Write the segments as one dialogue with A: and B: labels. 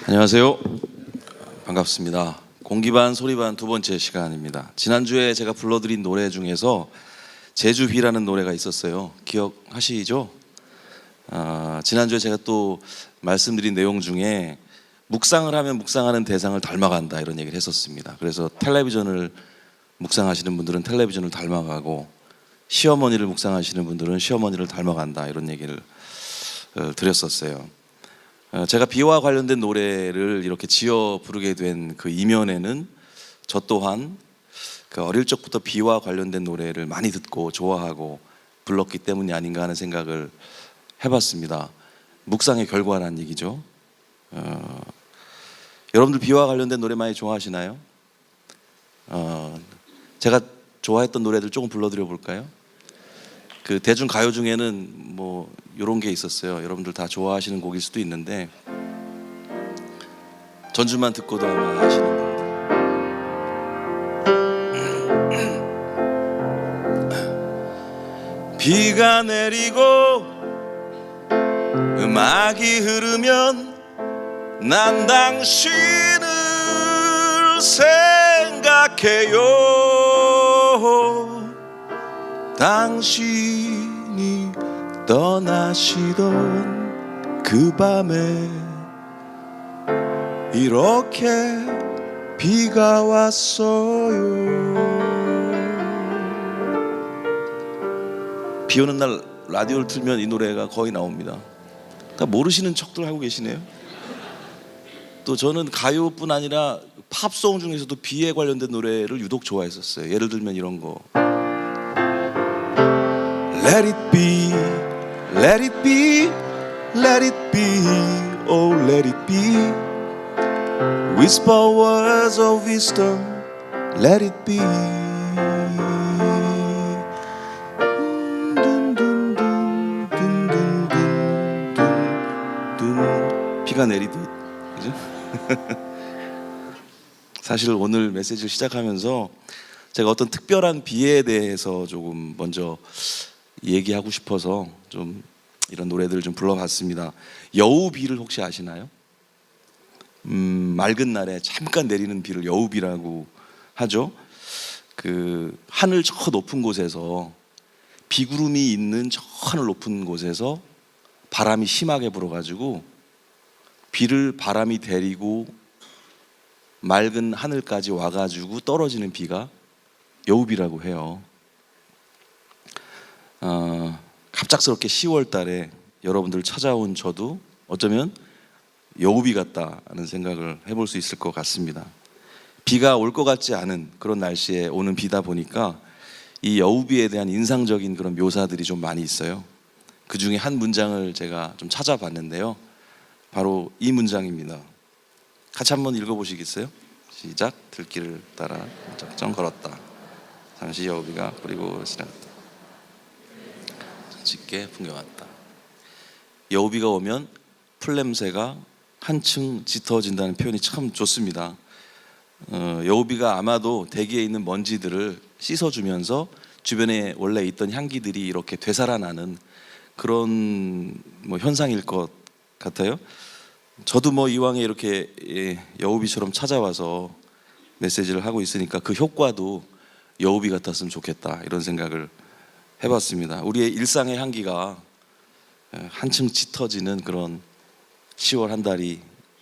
A: 안녕하세요. 반갑습니다. 공기반 소리반 두 번째 시간입니다. 지난주에 제가 불러드린 노래 중에서 제주비라는 노래가 있었어요. 기억하시죠? 지난주에 제가 또 말씀드린 내용 중에 묵상을 하면 묵상하는 대상을 닮아간다 이런 얘기를 했었습니다. 그래서 텔레비전을 묵상하시는 분들은 텔레비전을 닮아가고 시어머니를 묵상하시는 분들은 시어머니를 닮아간다 이런 얘기를 드렸었어요. 제가 비와 관련된 노래를 이렇게 지어 부르게 된 그 이면에는 저 또한 그 어릴 적부터 비와 관련된 노래를 많이 듣고 좋아하고 불렀기 때문이 아닌가 하는 생각을 해봤습니다. 묵상의 결과라는 얘기죠. 여러분들 비와 관련된 노래 많이 좋아하시나요? 제가 좋아했던 노래들 조금 불러드려 볼까요? 그 대중 가요 중에는 뭐 이런 게 있었어요. 여러분들 다 좋아하시는 곡일 수도 있는데 전주만 듣고도 아마 아시는 분들. 비가 내리고 음악이 흐르면 난 당신을 생각해요. 당신이 떠나시던 그 밤에 이렇게 비가 왔어요. 비 오는 날 라디오를 틀면 이 노래가 거의 나옵니다. 그러니까 모르시는 척들 하고 계시네요. 또 저는 가요뿐 아니라 팝송 중에서도 비에 관련된 노래를 유독 좋아했었어요. 예를 들면 이런 거. Let it be, let it be, let it be, oh let it be. Whisper words of wisdom, let it be. 비가 내리듯, 그죠? 사실 오늘 메시지를 시작하면서 제가 어떤 특별한 비에 대해서 조금 먼저 얘기하고 싶어서 좀 이런 노래들을 좀 불러봤습니다. 여우비를 혹시 아시나요? 맑은 날에 잠깐 내리는 비를 여우비라고 하죠. 그 하늘 저 높은 곳에서 비구름이 있는 저 하늘 높은 곳에서 바람이 심하게 불어가지고 비를 바람이 데리고 맑은 하늘까지 와가지고 떨어지는 비가 여우비라고 해요. 갑작스럽게 10월 달에 여러분들 찾아온 저도 어쩌면 여우비 같다는 생각을 해볼 수 있을 것 같습니다. 비가 올 것 같지 않은 그런 날씨에 오는 비다 보니까 이 여우비에 대한 인상적인 그런 묘사들이 좀 많이 있어요. 그 중에 한 문장을 제가 좀 찾아봤는데요. 바로 이 문장입니다. 같이 한번 읽어보시겠어요? 시작. 들길을 따라 적정 걸었다. 잠시 여우비가 뿌리고 지나갔다. 짙게 풍겨왔다. 여우비가 오면 풀냄새가 한층 짙어진다는 표현이 참 좋습니다. 여우비가 아마도 대기에 있는 먼지들을 씻어주면서 주변에 원래 있던 향기들이 이렇게 되살아나는 그런 현상일 것 같아요. 저도 이왕에 이렇게 여우비처럼 찾아와서 메시지를 하고 있으니까 그 효과도 여우비 같았으면 좋겠다 이런 생각을 해봤습니다. 우리의 일상의 향기가 한층 짙어지는 그런 10월 한 달이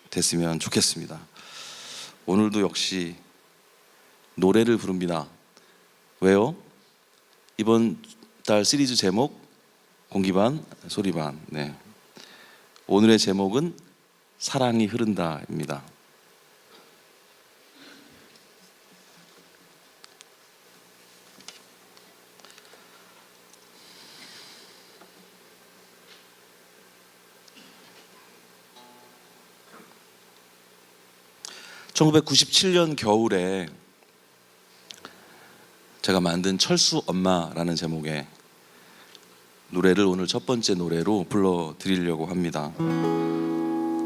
A: 됐으면 좋겠습니다. 오늘도 역시 노래를 부릅니다. 왜요? 이번 달 시리즈 제목 공기반 소리반. 네. 오늘의 제목은 사랑이 흐른다입니다. (1997년) 겨울에 제가 만든 철수 엄마라는 제목의 노래를 오늘 첫 번째 노래로 불러드리려고 합니다.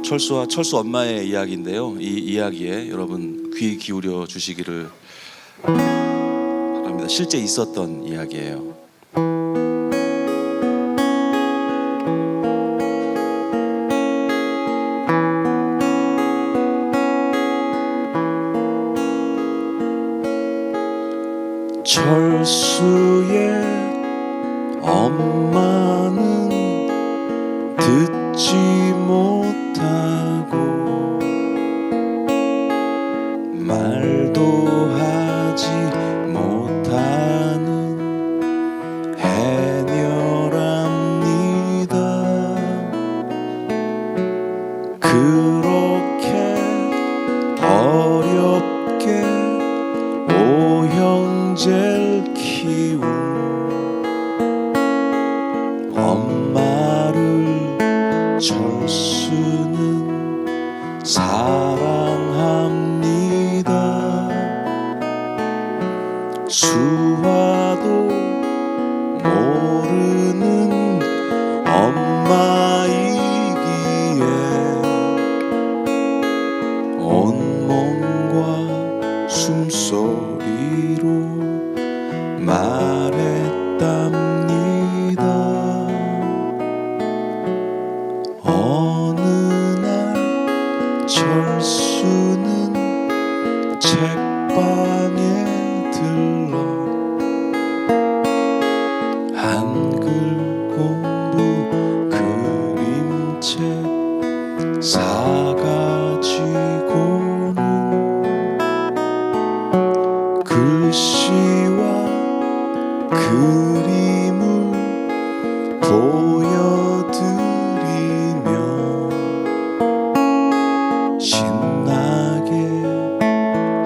A: 철수와 철수 엄마의 이야기인데요. 이 이야기에 여러분 귀 기울여 주시기를 바랍니다. 실제 있었던 이야기예요. 철수의 엄마는 듣지 못하고 말도 하지 못하는 해녀랍니다. 그렇게 어렵게 오형제를 키운 엄마를 철수는 사랑합니다. 수화도 모르는 엄마이기에 온몸과 숨소리로 말했답니다. 어느 날 철수는 책방에 들러 한글 공부 그림책 사가지고는 글씨와 그림을 보여드리며 신나게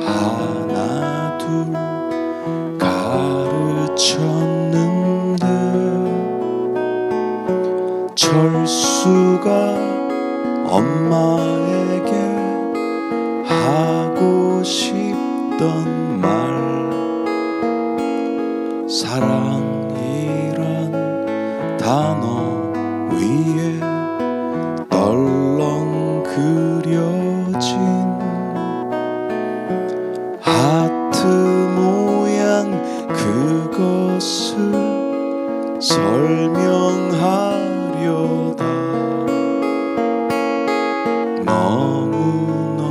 A: 하나 둘 가르쳤는데 철수가 엄마에게 하고 싶던 말, 사랑이란 단어 위에 덜렁 그려진 하트 모양 그것을 설명하려다 너무너무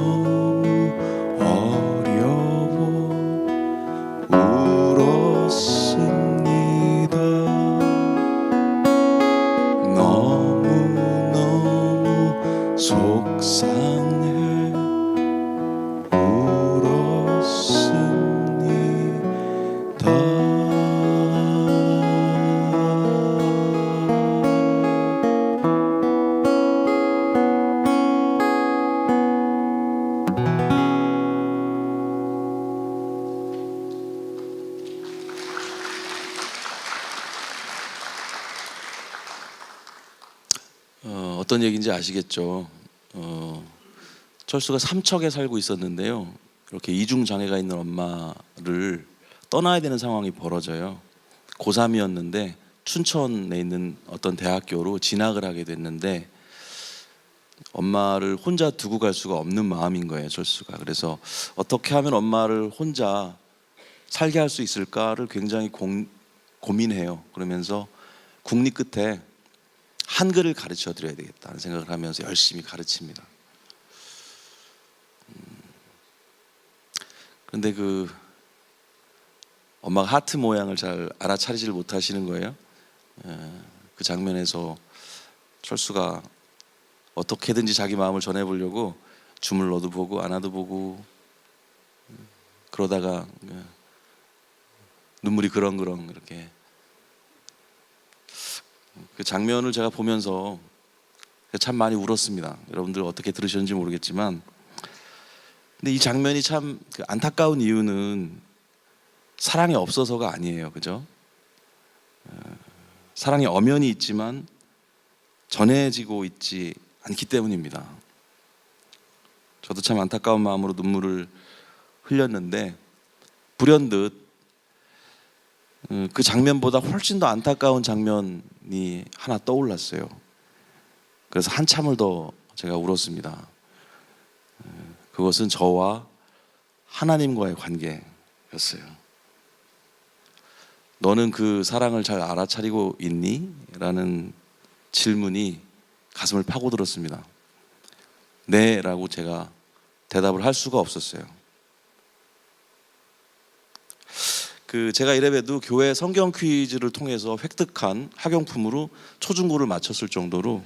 A: 어려워 울었습니다. 너무너무 속상해 울었습니다. 어떤 얘기인지 아시겠죠? 철수가 삼척에 살고 있었는데요. 이렇게 이중 장애가 있는 엄마를 떠나야 되는 상황이 벌어져요. 고3이었는데 춘천에 있는 어떤 대학교로 진학을 하게 됐는데 엄마를 혼자 두고 갈 수가 없는 마음인 거예요, 철수가. 그래서 어떻게 하면 엄마를 혼자 살게 할 수 있을까를 굉장히 고민해요. 그러면서 국리 끝에 한글을 가르쳐 드려야 되겠다는 생각을 하면서 열심히 가르칩니다. 그런데 그 엄마가 하트 모양을 잘 알아차리지를 못하시는 거예요. 그 장면에서 철수가 어떻게든지 자기 마음을 전해보려고 줌을 넣어도 보고 안 와도 보고 그러다가 눈물이 그렁그렁 이렇게 그 장면을 제가 보면서 참 많이 울었습니다. 여러분들 어떻게 들으셨는지 모르겠지만, 근데 이 장면이 참 안타까운 이유는 사랑이 없어서가 아니에요, 그죠? 사랑이 엄연히 있지만 전해지고 있지 않기 때문입니다. 저도 참 안타까운 마음으로 눈물을 흘렸는데 불현듯 그 장면보다 훨씬 더 안타까운 장면이 하나 떠올랐어요. 그래서 한참을 더 제가 울었습니다. 그것은 저와 하나님과의 관계였어요. 너는 그 사랑을 잘 알아차리고 있니? 라는 질문이 가슴을 파고들었습니다. 네 라고 제가 대답을 할 수가 없었어요. 제가 이래봬도 교회 성경 퀴즈를 통해서 획득한 학용품으로 초중고를 마쳤을 정도로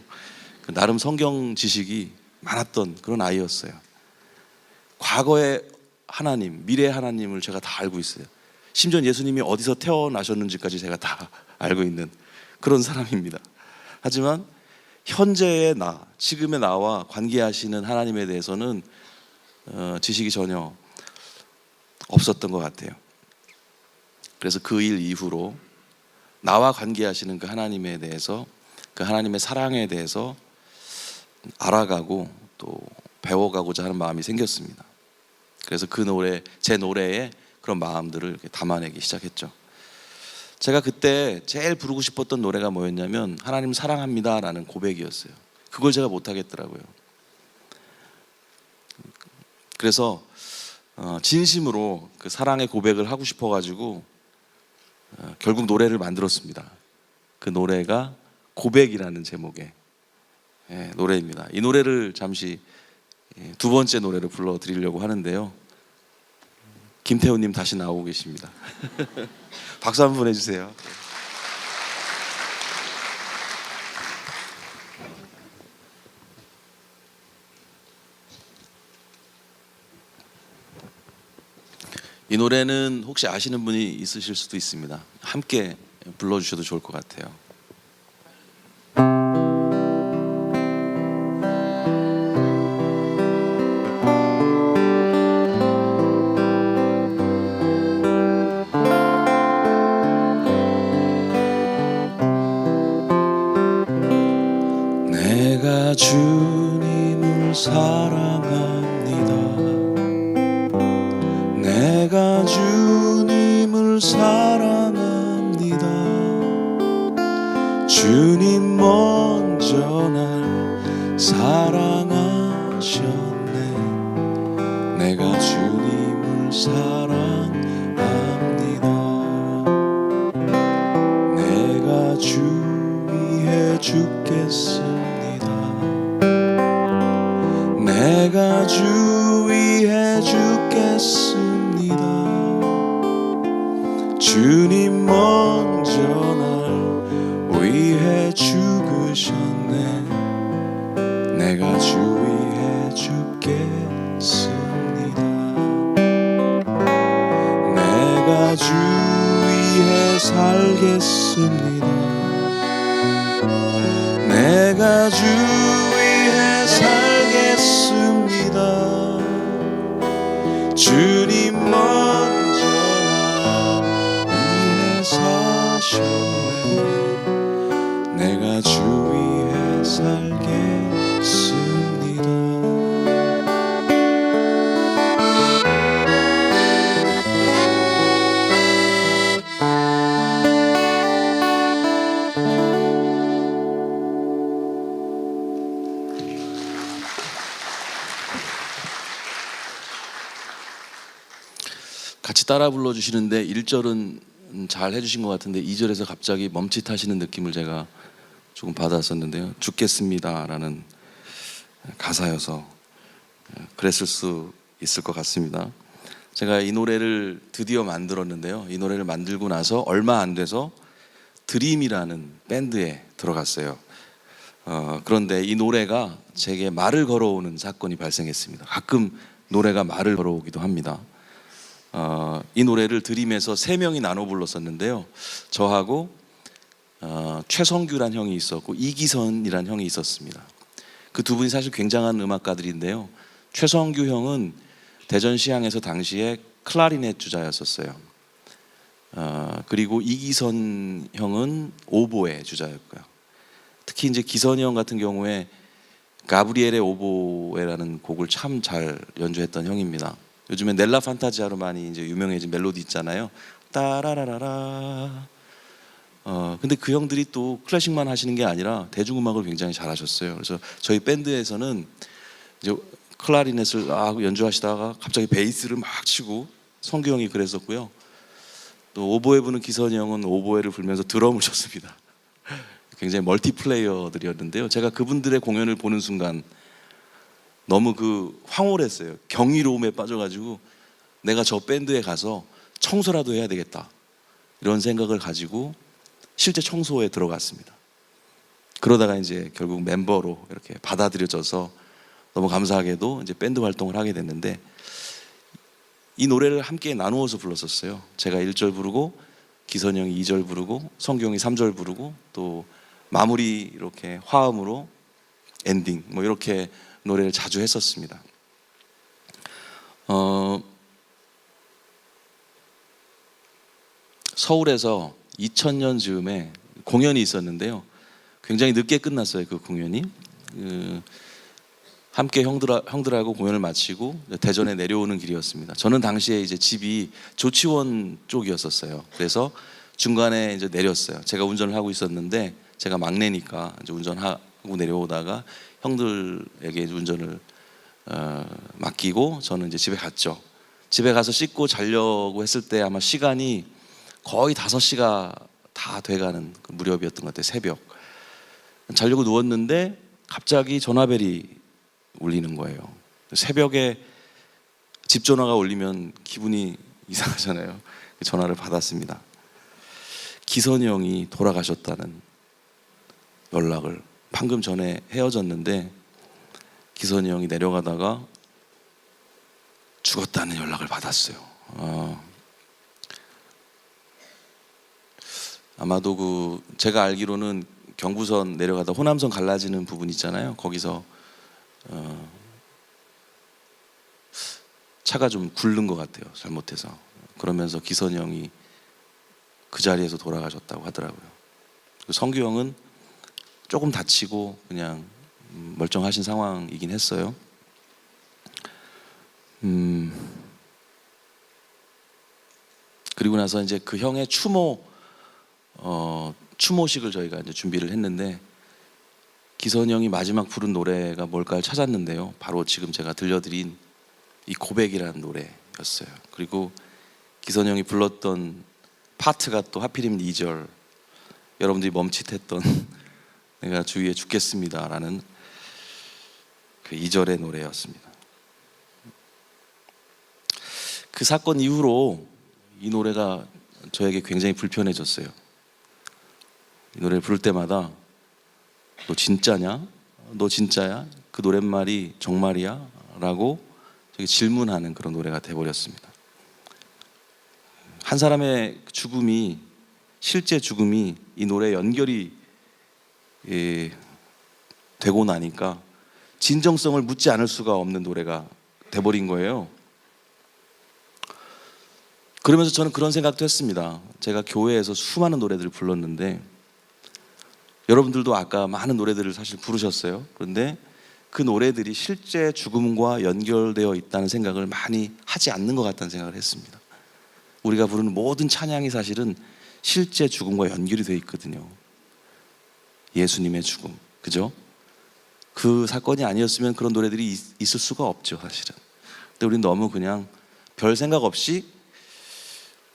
A: 나름 성경 지식이 많았던 그런 아이였어요. 과거의 하나님, 미래의 하나님을 제가 다 알고 있어요. 심지어 예수님이 어디서 태어나셨는지까지 제가 다 알고 있는 그런 사람입니다. 하지만 현재의 나, 지금의 나와 관계하시는 하나님에 대해서는 지식이 전혀 없었던 것 같아요. 그래서 그 일 이후로 나와 관계하시는 그 하나님에 대해서, 그 하나님의 사랑에 대해서 알아가고 또 배워가고자 하는 마음이 생겼습니다. 그래서 제 노래에 그런 마음들을 이렇게 담아내기 시작했죠. 제가 그때 제일 부르고 싶었던 노래가 뭐였냐면 하나님 사랑합니다 라는 고백이었어요. 그걸 제가 못하겠더라고요. 그래서 진심으로 그 사랑의 고백을 하고 싶어가지고 결국 노래를 만들었습니다. 그 노래가 고백이라는 제목의 노래입니다. 이 노래를 잠시 두 번째 노래를 불러드리려고 하는데요. 김태훈님 다시 나오고 계십니다. 박수 한번 보내주세요. 이 노래는 혹시 아시는 분이 있으실 수도 있습니다. 함께 불러주셔도 좋을 것 같아요. 내가 주님을 사랑합니다. 내가 주님을 사랑합니다. 주님 먼저 날 사랑하셨네. 내가 주님을 사랑합니다. 내가 주 위해 죽겠습니다. 내가 주 위해 죽겠습니다. 주님 먼저 날 위해 죽으셨네. 내가 주 위해 죽겠습니다. 내가 주 위해 살겠습니다. 내가 주 위해 살겠습니다. 주님 먼저 나 위해 사셨네. 내가 주 위해 살겠습니다. 같이 따라 불러주시는데 1절은 잘 해주신 것 같은데 2절에서 갑자기 멈칫하시는 느낌을 제가 조금 받았었는데요. 죽겠습니다 라는 가사여서 그랬을 수 있을 것 같습니다. 제가 이 노래를 드디어 만들었는데요. 이 노래를 만들고 나서 얼마 안 돼서 드림이라는 밴드에 들어갔어요. 그런데 이 노래가 제게 말을 걸어오는 사건이 발생했습니다. 가끔 노래가 말을 걸어오기도 합니다. 이 노래를 드림에서 3명이 나눠 불렀었는데요. 저하고 최성규란 형이 있었고 이기선이란 형이 있었습니다. 그 두 분이 사실 굉장한 음악가들인데요. 최성규 형은 대전시향에서 당시에 클라리넷 주자였었어요. 그리고 이기선 형은 오보에 주자였고요. 특히 이제 기선이 형 같은 경우에 가브리엘의 오보에라는 곡을 참 잘 연주했던 형입니다. 요즘에 넬라 판타지아로 많이 이제 유명해진 멜로디 있잖아요. 따라라라라. 근데 그 형들이 또 클래식만 하시는 게 아니라 대중음악을 굉장히 잘하셨어요. 그래서 저희 밴드에서는 이제 클라리넷을 연주하시다가 갑자기 베이스를 막 치고 성규 형이 그랬었고요. 또 오보에 부는 기선이 형은 오보에를 불면서 드럼을 쳤습니다. 굉장히 멀티플레이어들이었는데요. 제가 그분들의 공연을 보는 순간 너무 황홀했어요. 경이로움에 빠져가지고 내가 저 밴드에 가서 청소라도 해야 되겠다. 이런 생각을 가지고 실제 청소에 들어갔습니다. 그러다가 이제 결국 멤버로 이렇게 받아들여져서 너무 감사하게도 이제 밴드 활동을 하게 됐는데, 이 노래를 함께 나누어서 불렀었어요. 제가 1절 부르고 기선이 형이 2절 부르고 성규 형이 3절 부르고 또 마무리 이렇게 화음으로 엔딩 뭐 이렇게 노래를 자주 했었습니다. 서울에서 2000년 즈음에 공연이 있었는데요. 굉장히 늦게 끝났어요. 그 공연이. 함께 형들하고 공연을 마치고 대전에 내려오는 길이었습니다. 저는 당시에 이제 집이 조치원 쪽이었었어요. 그래서 중간에 이제 내렸어요. 제가 운전을 하고 있었는데, 제가 막내니까 이제 운전하고 내려오다가 형들에게 이제 운전을 맡기고 저는 이제 집에 갔죠. 집에 가서 씻고 자려고 했을 때 아마 시간이 거의 5시가 다 돼가는 그 무렵이었던 것 같아요. 새벽. 자려고 누웠는데 갑자기 전화벨이 울리는 거예요. 새벽에 집 전화가 울리면 기분이 이상하잖아요. 전화를 받았습니다. 기선이 형이 돌아가셨다는 연락을, 방금 전에 헤어졌는데 기선이 형이 내려가다가 죽었다는 연락을 받았어요. 아마도 제가 알기로는 경부선 내려가다 호남선 갈라지는 부분 있잖아요. 거기서 차가 좀 굴른 것 같아요. 잘못해서. 그러면서 기선이 형이 그 자리에서 돌아가셨다고 하더라고요. 성규 형은 조금 다치고 그냥 멀쩡하신 상황이긴 했어요. 그리고 나서 이제 그 형의 추모식을 저희가 이제 준비를 했는데, 기선이 형이 마지막 부른 노래가 뭘까 찾았는데요. 바로 지금 제가 들려드린 이 고백이라는 노래였어요. 그리고 기선이 형이 불렀던 파트가 또 하필이면 2절, 여러분들이 멈칫했던 내가 주위에 죽겠습니다라는 그 2절의 노래였습니다. 그 사건 이후로 이 노래가 저에게 굉장히 불편해졌어요. 이 노래를 부를 때마다 너 진짜냐? 너 진짜야? 그 노랫말이 정말이야? 라고 질문하는 그런 노래가 돼버렸습니다. 한 사람의 죽음이, 실제 죽음이 이 노래에 연결이 되고 나니까 진정성을 묻지 않을 수가 없는 노래가 돼버린 거예요. 그러면서 저는 그런 생각도 했습니다. 제가 교회에서 수많은 노래들을 불렀는데, 여러분들도 아까 많은 노래들을 사실 부르셨어요. 그런데 그 노래들이 실제 죽음과 연결되어 있다는 생각을 많이 하지 않는 것 같다는 생각을 했습니다. 우리가 부르는 모든 찬양이 사실은 실제 죽음과 연결이 되어 있거든요. 예수님의 죽음, 그죠? 그 사건이 아니었으면 그런 노래들이 있을 수가 없죠, 사실은. 근데 우리는 너무 그냥 별 생각 없이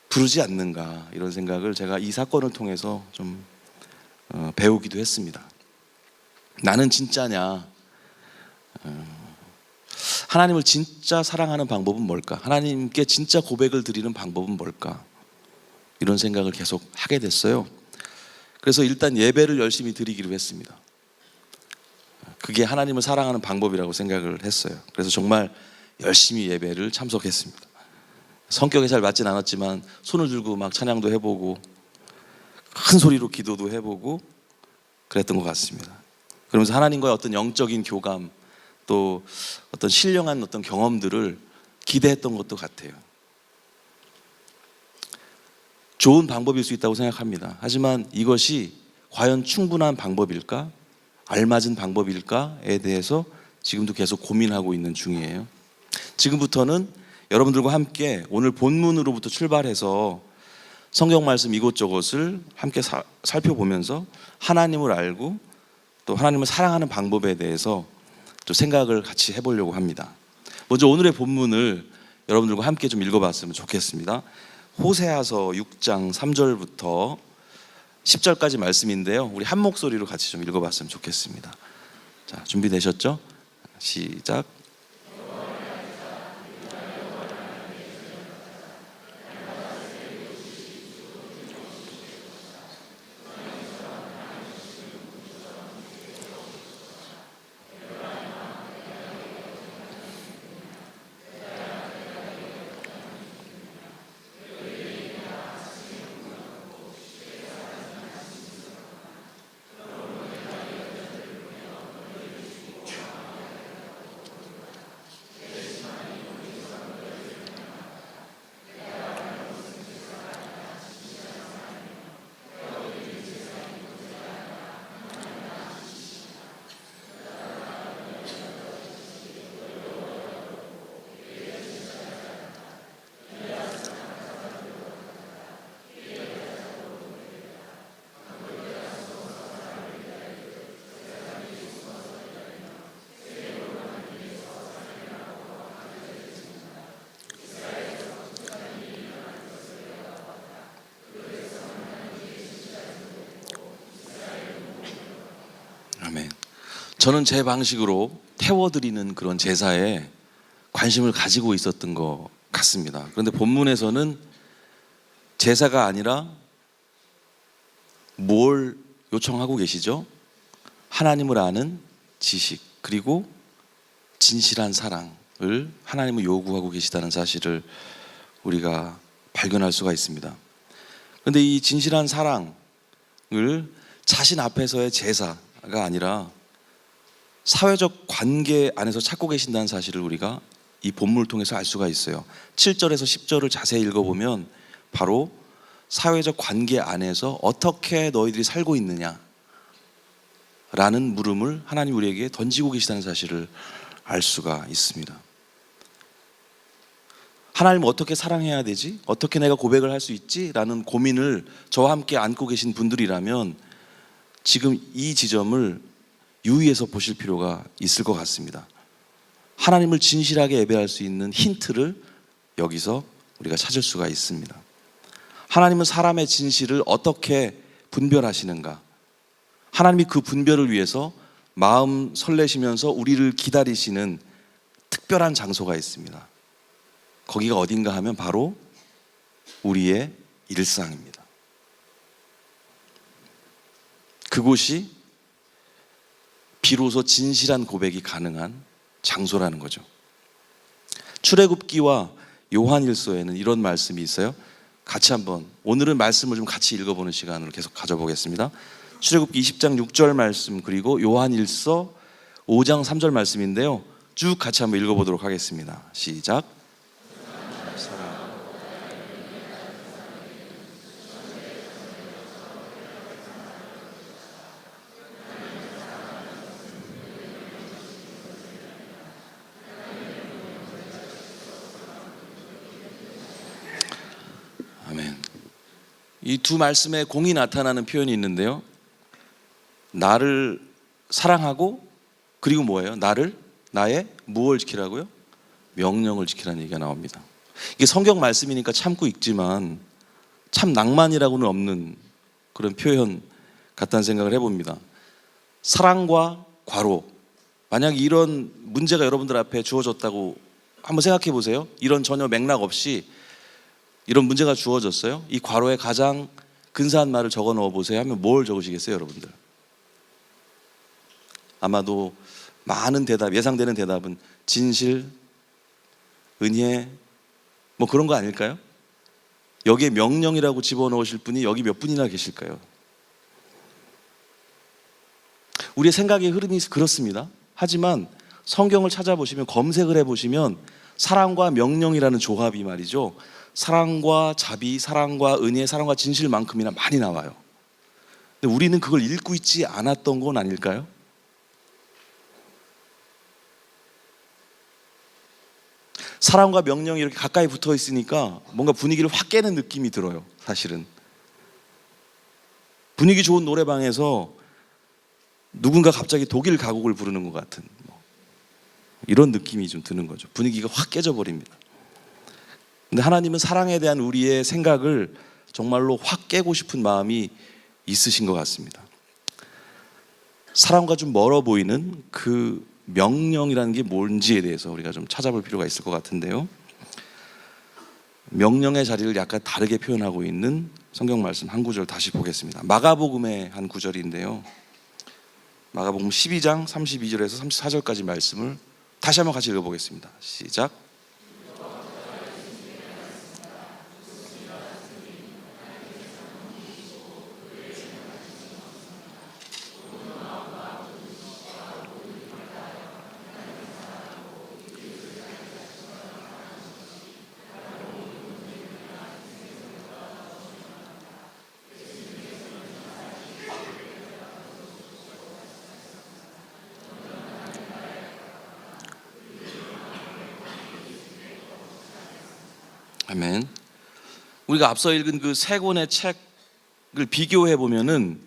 A: 부르지 않는가, 이런 생각을 제가 이 사건을 통해서 좀 배우기도 했습니다. 나는 진짜냐? 하나님을 진짜 사랑하는 방법은 뭘까? 하나님께 진짜 고백을 드리는 방법은 뭘까? 이런 생각을 계속 하게 됐어요. 그래서 일단 예배를 열심히 드리기로 했습니다. 그게 하나님을 사랑하는 방법이라고 생각을 했어요. 그래서 정말 열심히 예배를 참석했습니다. 성격에 잘 맞진 않았지만 손을 들고 막 찬양도 해보고 큰 소리로 기도도 해보고 그랬던 것 같습니다. 그러면서 하나님과의 어떤 영적인 교감, 또 어떤 신령한 어떤 경험들을 기대했던 것도 같아요. 좋은 방법일 수 있다고 생각합니다. 하지만 이것이 과연 충분한 방법일까? 알맞은 방법일까에 대해서 지금도 계속 고민하고 있는 중이에요. 지금부터는 여러분들과 함께 오늘 본문으로부터 출발해서 성경 말씀 이곳저곳을 함께 살펴보면서 하나님을 알고 또 하나님을 사랑하는 방법에 대해서 또 생각을 같이 해보려고 합니다. 먼저 오늘의 본문을 여러분들과 함께 좀 읽어봤으면 좋겠습니다. 호세아서 6장 3절부터 10절까지 말씀인데요. 우리 한 목소리로 같이 좀 읽어봤으면 좋겠습니다. 자, 준비되셨죠? 시작. 아멘. 저는 제 방식으로 태워드리는 그런 제사에 관심을 가지고 있었던 것 같습니다. 그런데 본문에서는 제사가 아니라 뭘 요청하고 계시죠? 하나님을 아는 지식, 그리고 진실한 사랑을 하나님은 요구하고 계시다는 사실을 우리가 발견할 수가 있습니다. 그런데 이 진실한 사랑을 자신 앞에서의 제사가 아니라 사회적 관계 안에서 찾고 계신다는 사실을 우리가 이 본문을 통해서 알 수가 있어요. 7절에서 10절을 자세히 읽어보면 바로 사회적 관계 안에서 어떻게 너희들이 살고 있느냐 라는 물음을 하나님 우리에게 던지고 계시다는 사실을 알 수가 있습니다. 하나님 어떻게 사랑해야 되지? 어떻게 내가 고백을 할 수 있지? 라는 고민을 저와 함께 안고 계신 분들이라면 지금 이 지점을 유의해서 보실 필요가 있을 것 같습니다. 하나님을 진실하게 예배할 수 있는 힌트를 여기서 우리가 찾을 수가 있습니다. 하나님은 사람의 진실을 어떻게 분별하시는가? 하나님이 그 분별을 위해서 마음 설레시면서 우리를 기다리시는 특별한 장소가 있습니다. 거기가 어딘가 하면 바로 우리의 일상입니다. 그곳이 비로소 진실한 고백이 가능한 장소라는 거죠. 출애굽기와 요한일서에는 이런 말씀이 있어요. 같이 한번 오늘은 말씀을 좀 같이 읽어보는 시간을 계속 가져보겠습니다. 출애굽기 20장 6절 말씀, 그리고 요한일서 5장 3절 말씀인데요, 쭉 같이 한번 읽어보도록 하겠습니다. 시작. 아멘. 이 두 말씀에 공이 나타나는 표현이 있는데요, 나를 사랑하고, 그리고 뭐예요? 나의 무엇을 지키라고요? 명령을 지키라는 얘기가 나옵니다. 이게 성경 말씀이니까 참고 읽지만 참 낭만이라고는 없는 그런 표현 같다는 생각을 해봅니다. 사랑과 과로, 만약 이런 문제가 여러분들 앞에 주어졌다고 한번 생각해 보세요. 이런 전혀 맥락 없이 이런 문제가 주어졌어요. 이 괄호에 가장 근사한 말을 적어 넣어 보세요 하면 뭘 적으시겠어요, 여러분들? 아마도 많은 대답, 예상되는 대답은 진실, 은혜, 뭐 그런 거 아닐까요? 여기에 명령이라고 집어넣으실 분이 여기 몇 분이나 계실까요? 우리의 생각의 흐름이 그렇습니다. 하지만 성경을 찾아보시면, 검색을 해보시면 사랑과 명령이라는 조합이 말이죠, 사랑과 자비, 사랑과 은혜, 사랑과 진실만큼이나 많이 나와요. 근데 우리는 그걸 읽고 있지 않았던 건 아닐까요? 사랑과 명령이 이렇게 가까이 붙어 있으니까 뭔가 분위기를 확 깨는 느낌이 들어요. 사실은 분위기 좋은 노래방에서 누군가 갑자기 독일 가곡을 부르는 것 같은 이런 느낌이 좀 드는 거죠. 분위기가 확 깨져 버립니다. 근데 하나님은 사랑에 대한 우리의 생각을 정말로 확 깨고 싶은 마음이 있으신 것 같습니다. 사랑과 좀 멀어 보이는 그 명령이라는 게 뭔지에 대해서 우리가 좀 찾아볼 필요가 있을 것 같은데요, 명령의 자리를 약간 다르게 표현하고 있는 성경 말씀 한 구절 다시 보겠습니다. 마가복음의 한 구절인데요, 마가복음 12장 32절에서 34절까지 말씀을 다시 한번 같이 읽어보겠습니다. 시작. 아멘. 우리가 앞서 읽은 그 세 권의 책을 비교해 보면은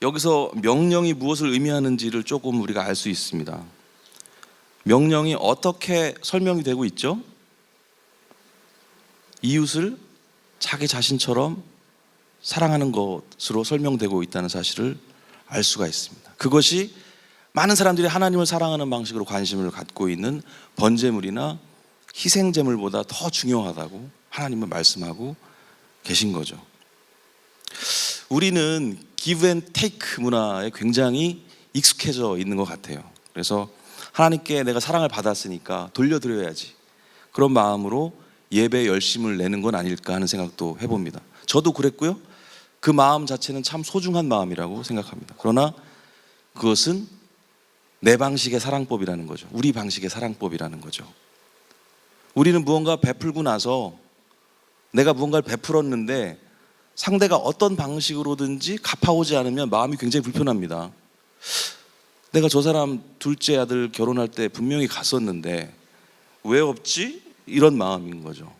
A: 여기서 명령이 무엇을 의미하는지를 조금 우리가 알 수 있습니다. 명령이 어떻게 설명이 되고 있죠? 이웃을 자기 자신처럼 사랑하는 것으로 설명되고 있다는 사실을 알 수가 있습니다. 그것이 많은 사람들이 하나님을 사랑하는 방식으로 관심을 갖고 있는 번제물이나 희생제물보다 더 중요하다고 하나님은 말씀하고 계신 거죠. 우리는 give and take 문화에 굉장히 익숙해져 있는 것 같아요. 그래서 하나님께 내가 사랑을 받았으니까 돌려드려야지, 그런 마음으로 예배에 열심을 내는 건 아닐까 하는 생각도 해봅니다. 저도 그랬고요. 그 마음 자체는 참 소중한 마음이라고 생각합니다. 그러나 그것은 내 방식의 사랑법이라는 거죠. 우리 방식의 사랑법이라는 거죠. 우리는 무언가 베풀고 나서 내가 무언가를 베풀었는데 상대가 어떤 방식으로든지 갚아오지 않으면 마음이 굉장히 불편합니다. 내가 저 사람 둘째 아들 결혼할 때 분명히 갔었는데 왜 없지? 이런 마음인 거죠.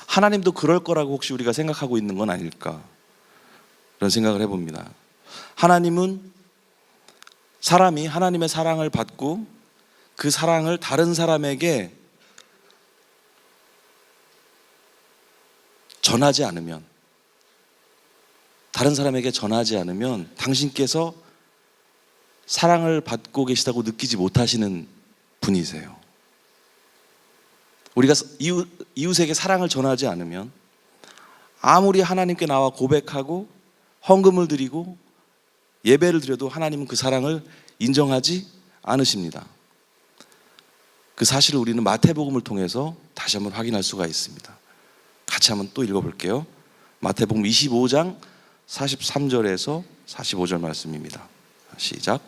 A: 하나님도 그럴 거라고 혹시 우리가 생각하고 있는 건 아닐까, 그런 생각을 해봅니다. 하나님은 사람이 하나님의 사랑을 받고 그 사랑을 다른 사람에게 전하지 않으면, 다른 사람에게 전하지 않으면 당신께서 사랑을 받고 계시다고 느끼지 못하시는 분이세요. 우리가 이웃에게 사랑을 전하지 않으면 아무리 하나님께 나와 고백하고 헌금을 드리고 예배를 드려도 하나님은 그 사랑을 인정하지 않으십니다. 그 사실을 우리는 마태복음을 통해서 다시 한번 확인할 수가 있습니다. 같이 한번 또 읽어볼게요. 마태복음 25장 43절에서 45절 말씀입니다. 시작.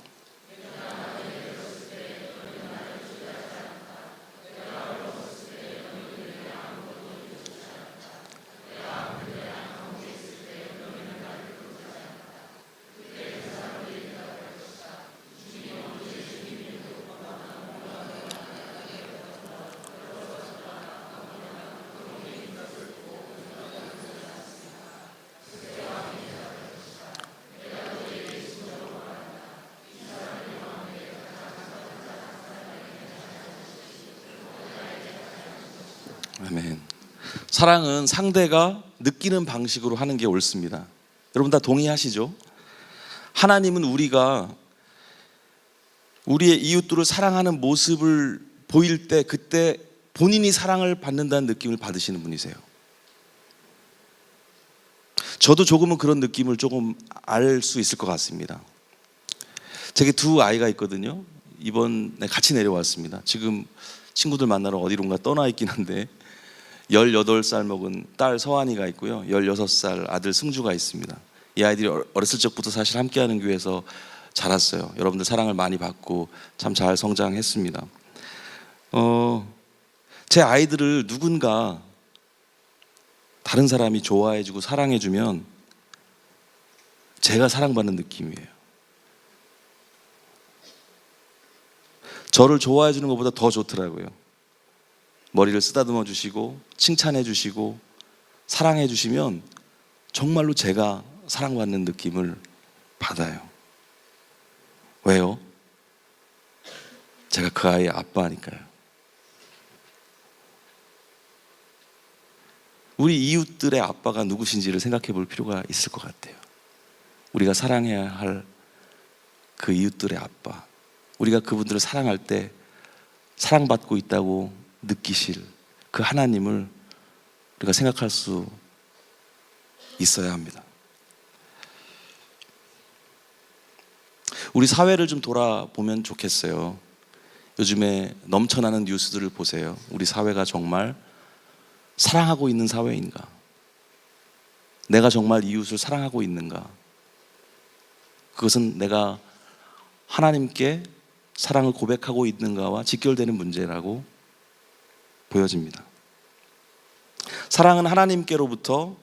A: 아멘. 사랑은 상대가 느끼는 방식으로 하는 게 옳습니다. 여러분 다 동의하시죠? 하나님은 우리가 우리의 이웃들을 사랑하는 모습을 보일 때 그때 본인이 사랑을 받는다는 느낌을 받으시는 분이세요. 저도 조금은 그런 느낌을 조금 알 수 있을 것 같습니다. 제게 두 아이가 있거든요. 이번에 같이 내려왔습니다. 지금 친구들 만나러 어디론가 떠나 있긴 한데 18살 먹은 딸 서한이가 있고요, 16살 아들 승주가 있습니다. 이 아이들이 어렸을 적부터 사실 함께하는 교회에서 자랐어요. 여러분들 사랑을 많이 받고 참 잘 성장했습니다. 제 아이들을 누군가 다른 사람이 좋아해주고 사랑해주면 제가 사랑받는 느낌이에요. 저를 좋아해주는 것보다 더 좋더라고요. 머리를 쓰다듬어 주시고 칭찬해 주시고 사랑해 주시면 정말로 제가 사랑받는 느낌을 받아요. 왜요? 제가 그 아이의 아빠니까요. 우리 이웃들의 아빠가 누구신지를 생각해 볼 필요가 있을 것 같아요. 우리가 사랑해야 할 그 이웃들의 아빠, 우리가 그분들을 사랑할 때 사랑받고 있다고 느끼실 그 하나님을 우리가 생각할 수 있어야 합니다. 우리 사회를 좀 돌아보면 좋겠어요. 요즘에 넘쳐나는 뉴스들을 보세요. 우리 사회가 정말 사랑하고 있는 사회인가? 내가 정말 이웃을 사랑하고 있는가? 그것은 내가 하나님께 사랑을 고백하고 있는가와 직결되는 문제라고 보여집니다. 사랑은 하나님께로부터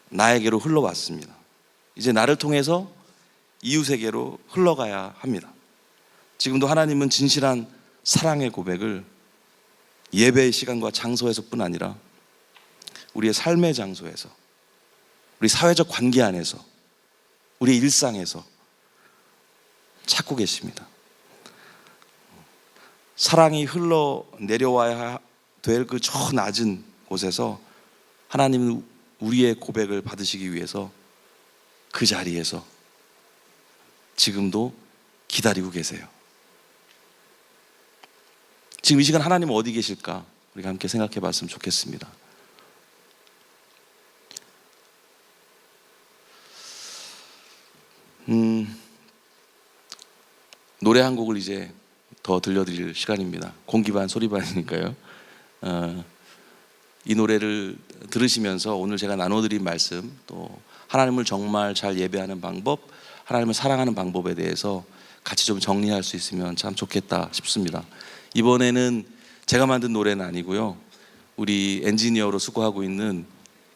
A: 나에게로 흘러왔습니다. 이제 나를 통해서 이웃에게로 흘러가야 합니다. 지금도 하나님은 진실한 사랑의 고백을 예배의 시간과 장소에서뿐 아니라 우리의 삶의 장소에서, 우리 사회적 관계 안에서, 우리의 일상에서 찾고 계십니다. 사랑이 흘러 내려와야 될 그 저 낮은 곳에서 하나님은 우리의 고백을 받으시기 위해서 그 자리에서 지금도 기다리고 계세요. 지금 이 시간 하나님은 어디 계실까? 우리가 함께 생각해 봤으면 좋겠습니다. 노래 한 곡을 이제 더 들려드릴 시간입니다. 공기 반 소리 반이니까요. 이 노래를 들으시면서 오늘 제가 나눠드린 말씀, 또 하나님을 정말 잘 예배하는 방법, 하나님을 사랑하는 방법에 대해서 같이 좀 정리할 수 있으면 참 좋겠다 싶습니다. 이번에는 제가 만든 노래는 아니고요, 우리 엔지니어로 수고하고 있는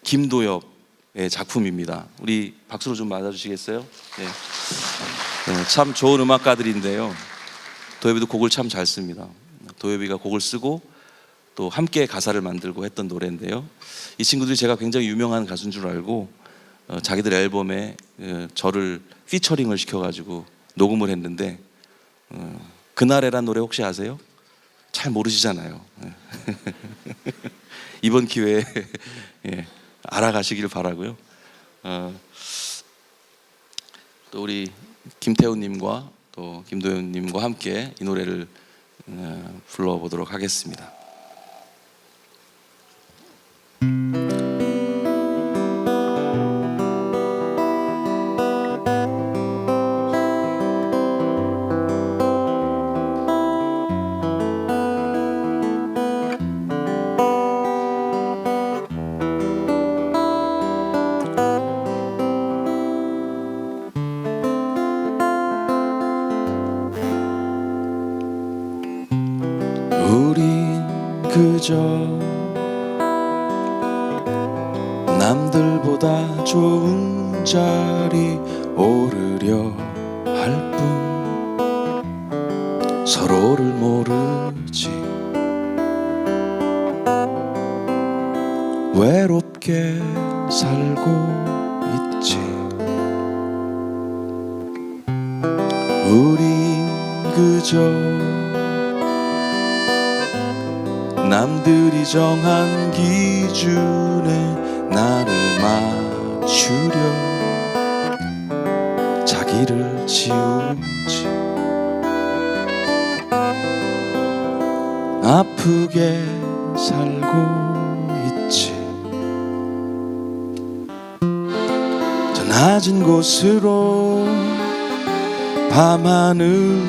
A: 김도엽의 작품입니다. 우리 박수로 좀 맞아주시겠어요? 네. 참 좋은 음악가들인데요, 도엽이도 곡을 참 잘 씁니다. 도엽이가 곡을 쓰고 또 함께 가사를 만들고 했던 노래인데요, 이 친구들이 제가 굉장히 유명한 가수인 줄 알고 자기들 앨범에 저를 피처링을 시켜가지고 녹음을 했는데, 그날에란 노래 혹시 아세요? 잘 모르시잖아요. 이번 기회에 알아가시길 바라고요. 또 우리 김태훈님과 또 김도현님과 함께 이 노래를 불러보도록 하겠습니다. 우린 그저 남들보다 좋은 자리 오르려 할 뿐 서로를 모르지. 외롭게 살고 있지. 우린 그저 남들이 정한 기준에 나를 맞추려 자기를 지우지. 아프게 살고 있지. 저 낮은 곳으로 밤하늘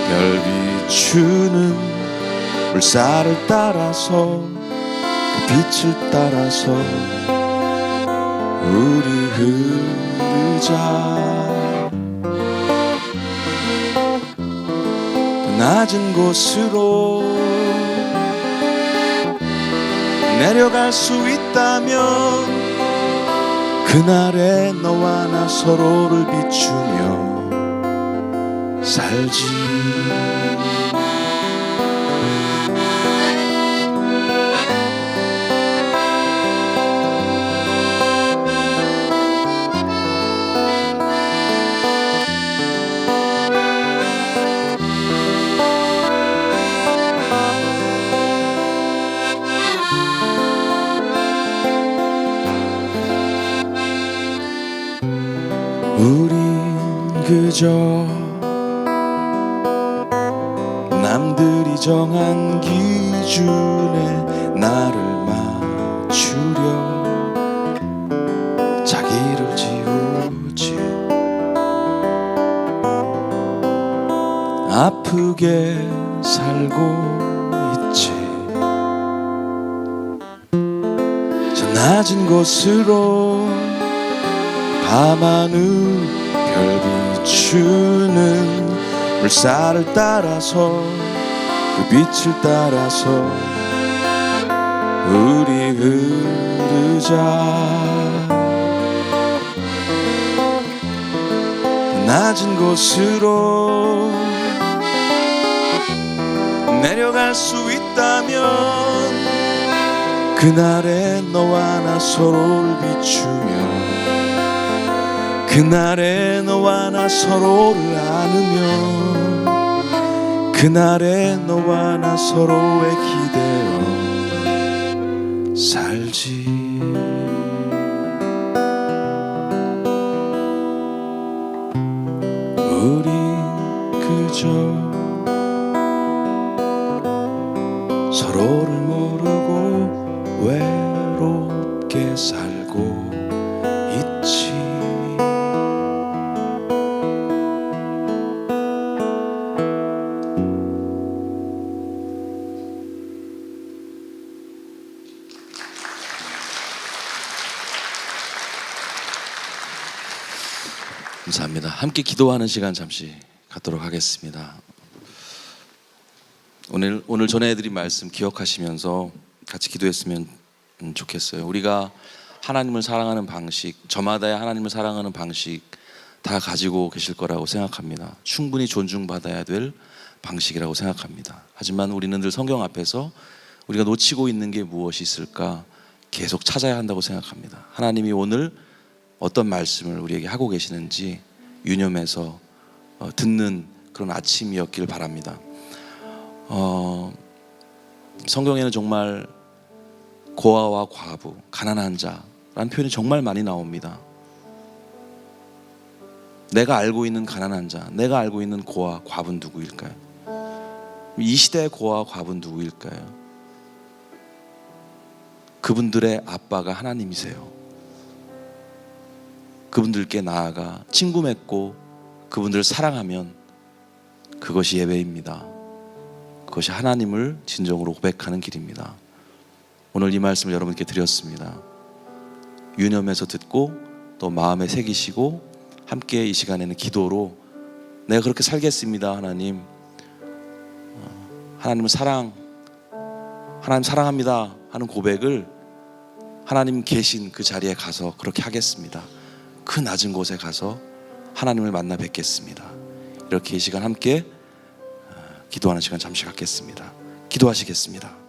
A: 별 비추는 물살을 따라서 그 빛을 따라서 우리 흐르자. 낮은 곳으로 내려갈 수 있다면 그날에 너와 나 서로를 비추며 살지. 우린 그저 남들이 정한 기준에 나를 맞추려 자기를 지우지. 아프게 살고 있지. 저 낮은 곳으로 밤하늘 별 비추는 물살을 따라서 그 빛을 따라서 우리 흐르자. 낮은 곳으로 내려갈 수 있다면 그날에 너와 나 서로를 비추며 그날에 너와 나 서로를 안으며 그날에 너와 나 서로에 기대어 살지. 감사합니다. 함께 기도하는 시간 잠시 갖도록 하겠습니다. 오늘 전해드린 말씀 기억하시면서 같이 기도했으면 좋겠어요. 우리가 하나님을 사랑하는 방식, 저마다의 하나님을 사랑하는 방식 다 가지고 계실 거라고 생각합니다. 충분히 존중받아야 될 방식이라고 생각합니다. 하지만 우리는 늘 성경 앞에서 우리가 놓치고 있는 게 무엇이 있을까 계속 찾아야 한다고 생각합니다. 하나님이 오늘 어떤 말씀을 우리에게 하고 계시는지 유념해서 듣는 그런 아침이었길 바랍니다. 성경에는 정말 고아와 과부, 가난한 자라는 표현이 정말 많이 나옵니다. 내가 알고 있는 가난한 자, 내가 알고 있는 고아, 과부는 누구일까요? 이 시대의 고아, 과부는 누구일까요? 그분들의 아빠가 하나님이세요. 그분들께 나아가 친구 맺고 그분들을 사랑하면 그것이 예배입니다. 그것이 하나님을 진정으로 고백하는 길입니다. 오늘 이 말씀을 여러분께 드렸습니다. 유념해서 듣고 또 마음에 새기시고 함께 이 시간에는 기도로 내가 그렇게 살겠습니다. 하나님, 하나님 사랑합니다 하는 고백을 하나님 계신 그 자리에 가서 그렇게 하겠습니다. 그 낮은 곳에 가서 하나님을 만나 뵙겠습니다. 이렇게 이 시간 함께 기도하는 시간 잠시 갖겠습니다. 기도하시겠습니다.